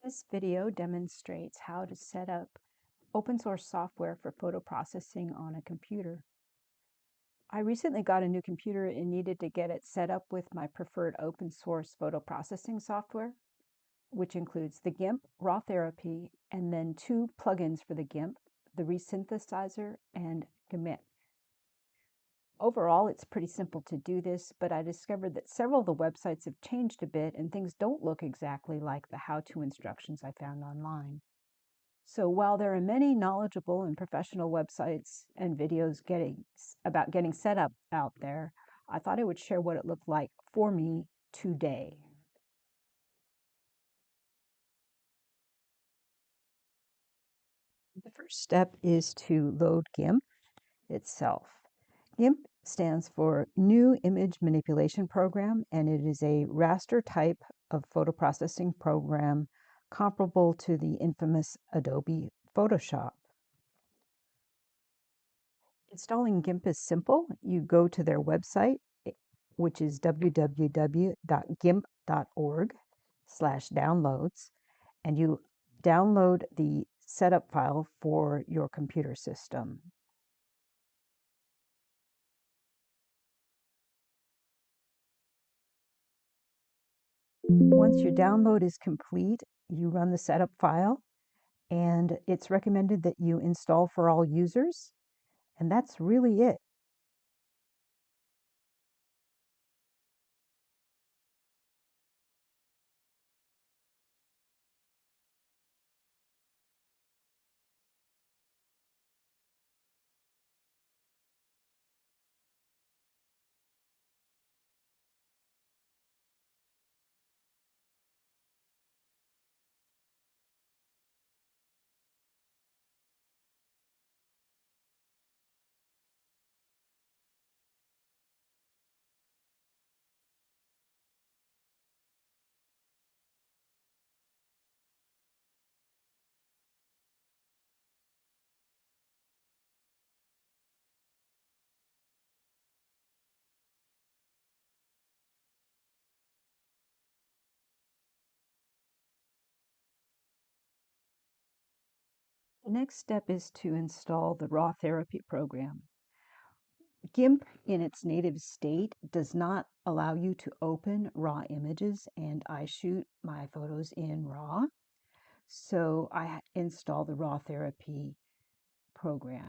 This video demonstrates how to set up open source software for photo processing on a computer. I recently got a new computer and needed to get it set up with my preferred open source photo processing software, which includes the GIMP RawTherapee and then two plugins for the GIMP, the Resynthesizer and GIMP. Overall, it's pretty simple to do this, but I discovered that several of the websites have changed a bit and things don't look exactly like the how-to instructions I found online. So while there are many knowledgeable and professional websites and videos about getting set up out there, I thought I would share what it looked like for me today. The first step is to load GIMP itself. GIMP stands for New Image Manipulation Program, and it is a raster type of photo processing program comparable to the infamous Adobe Photoshop. Installing GIMP is simple. You go to their website, which is www.gimp.org/downloads, and you download the setup file for your computer system. Once your download is complete, you run the setup file, and it's recommended that you install for all users, and that's really it. The next step is to install the RawTherapee program. GIMP in its native state does not allow you to open raw images, and I shoot my photos in RAW. So I install the RawTherapee program.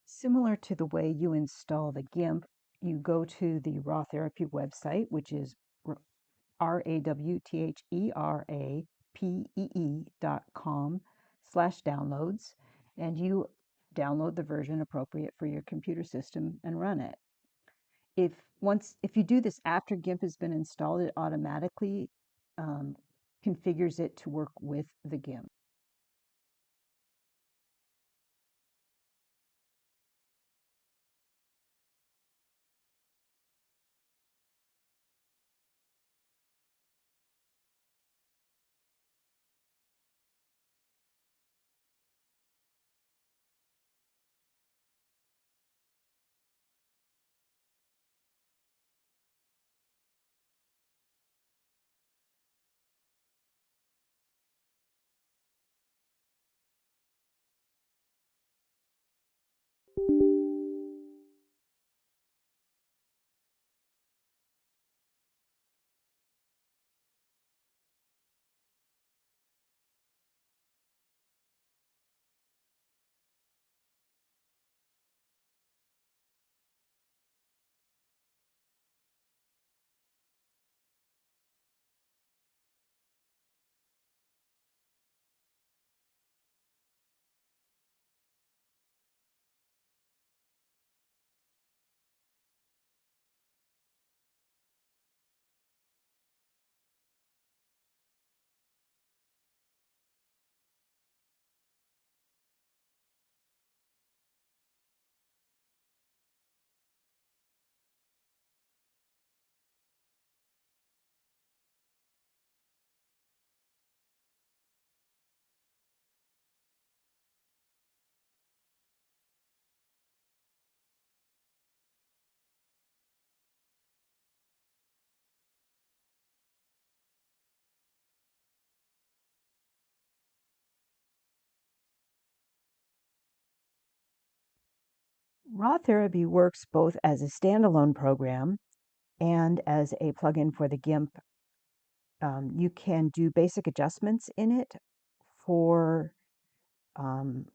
Similar to the way you install the GIMP, you go to the RawTherapee website, which is RawTherapee.com/downloads, and you download the version appropriate for your computer system and run it. If you do this after GIMP has been installed, it automatically configures it to work with the GIMP. RawTherapee works both as a standalone program and as a plugin for the GIMP. You can do basic adjustments in it for um,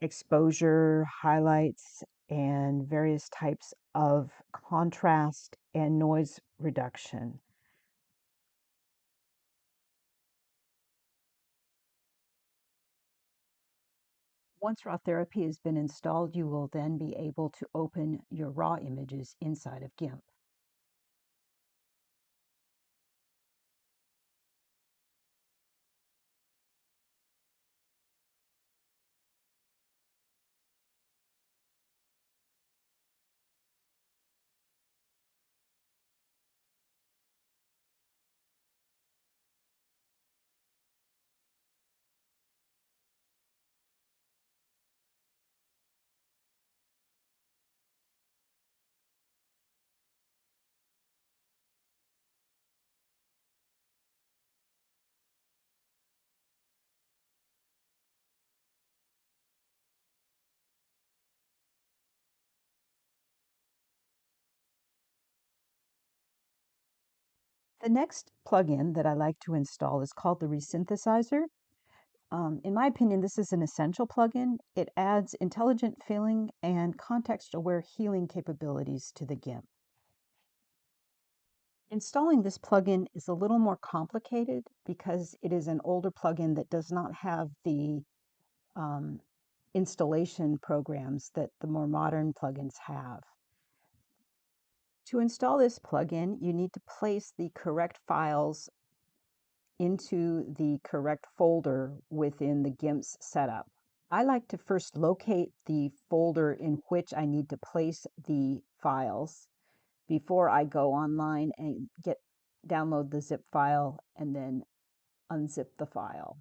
exposure, highlights, and various types of contrast and noise reduction. Once RawTherapee has been installed, you will then be able to open your raw images inside of GIMP. The next plugin that I like to install is called the Resynthesizer. In my opinion, this is an essential plugin. It adds intelligent filling and context-aware healing capabilities to the GIMP. Installing this plugin is a little more complicated because it is an older plugin that does not have the um, installation programs that the more modern plugins have. To install this plugin, you need to place the correct files into the correct folder within the GIMP's setup. I like to first locate the folder in which I need to place the files before I go online and download the zip file and then unzip the file.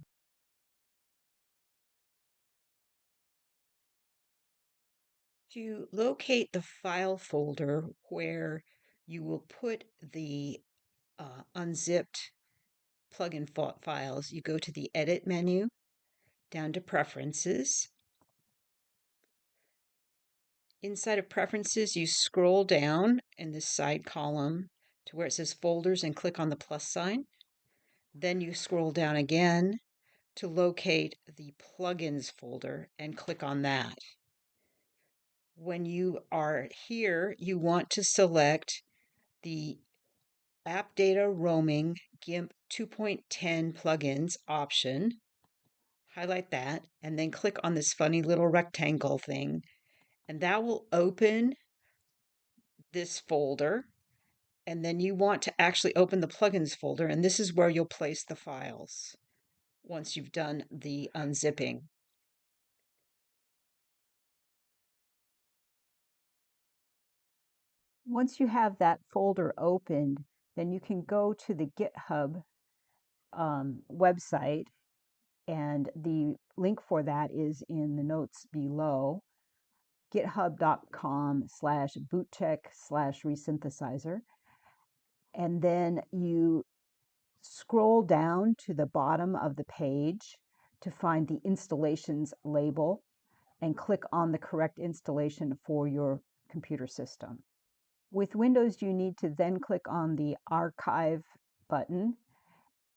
To locate the file folder where you will put the unzipped plugin files, you go to the Edit menu, down to Preferences. Inside of Preferences, you scroll down in the side column to where it says Folders and click on the plus sign. Then you scroll down again to locate the Plugins folder and click on that. When you are here, you want to select the App Data Roaming GIMP 2.10 Plugins option. Highlight that and then click on this funny little rectangle thing, and that will open this folder. And then you want to actually open the plugins folder, and this is where you'll place the files once you've done the unzipping. Once you have that folder opened, then you can go to the GitHub website, and the link for that is in the notes below, github.com/bootcheck/resynthesizer. And then you scroll down to the bottom of the page to find the installations label and click on the correct installation for your computer system. With Windows, you need to then click on the Archive button,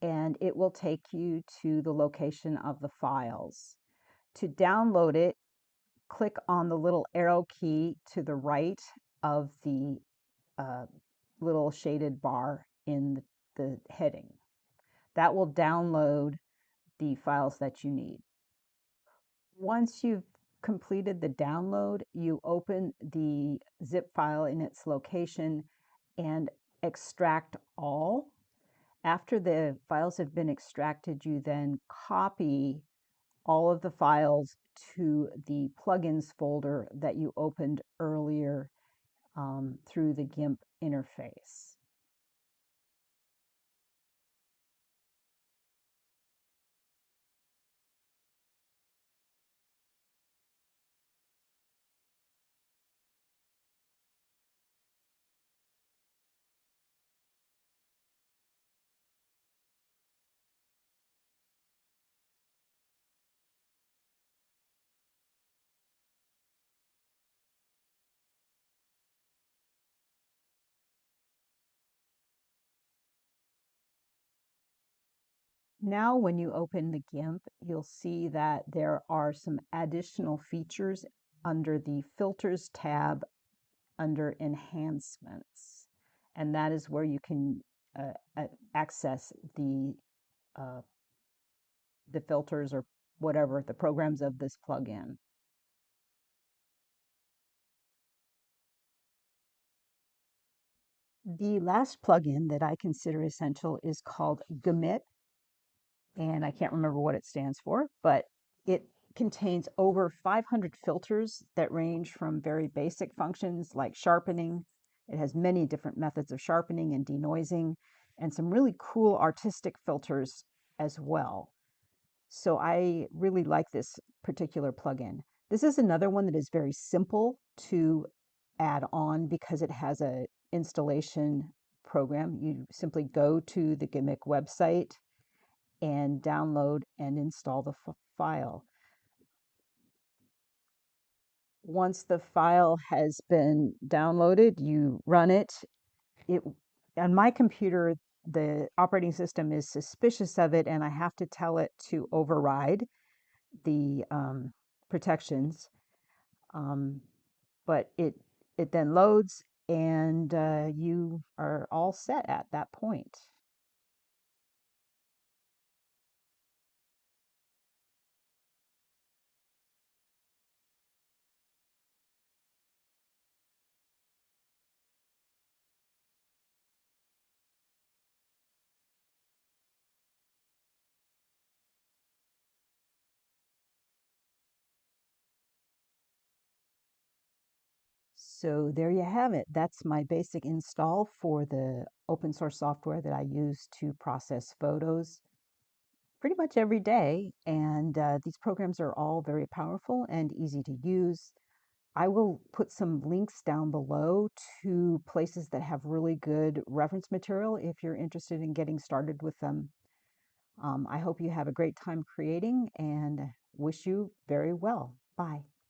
and it will take you to the location of the files. To download it, click on the little arrow key to the right of the little shaded bar in the heading. That will download the files that you need. Once you've completed the download, you open the zip file in its location and extract all. After the files have been extracted, you then copy all of the files to the plugins folder that you opened earlier through the GIMP interface. Now when you open the GIMP, you'll see that there are some additional features under the Filters tab under Enhancements. And that is where you can access uh, the filters or whatever, the programs of this plugin. The last plugin that I consider essential is called GIMP, and I can't remember what it stands for, but it contains over 500 filters that range from very basic functions like sharpening. It has many different methods of sharpening and denoising, and some really cool artistic filters as well. So I really like this particular plugin. This is another one that is very simple to add on because it has a installation program. You simply go to the GIMP website and download and install the file. Once the file has been downloaded, you run it. On my computer, the operating system is suspicious of it, and I have to tell it to override the protections. But it then loads, and you are all set at that point. So there you have it. That's my basic install for the open source software that I use to process photos pretty much every day. And these programs are all very powerful and easy to use. I will put some links down below to places that have really good reference material if you're interested in getting started with them. I hope you have a great time creating and wish you very well. Bye.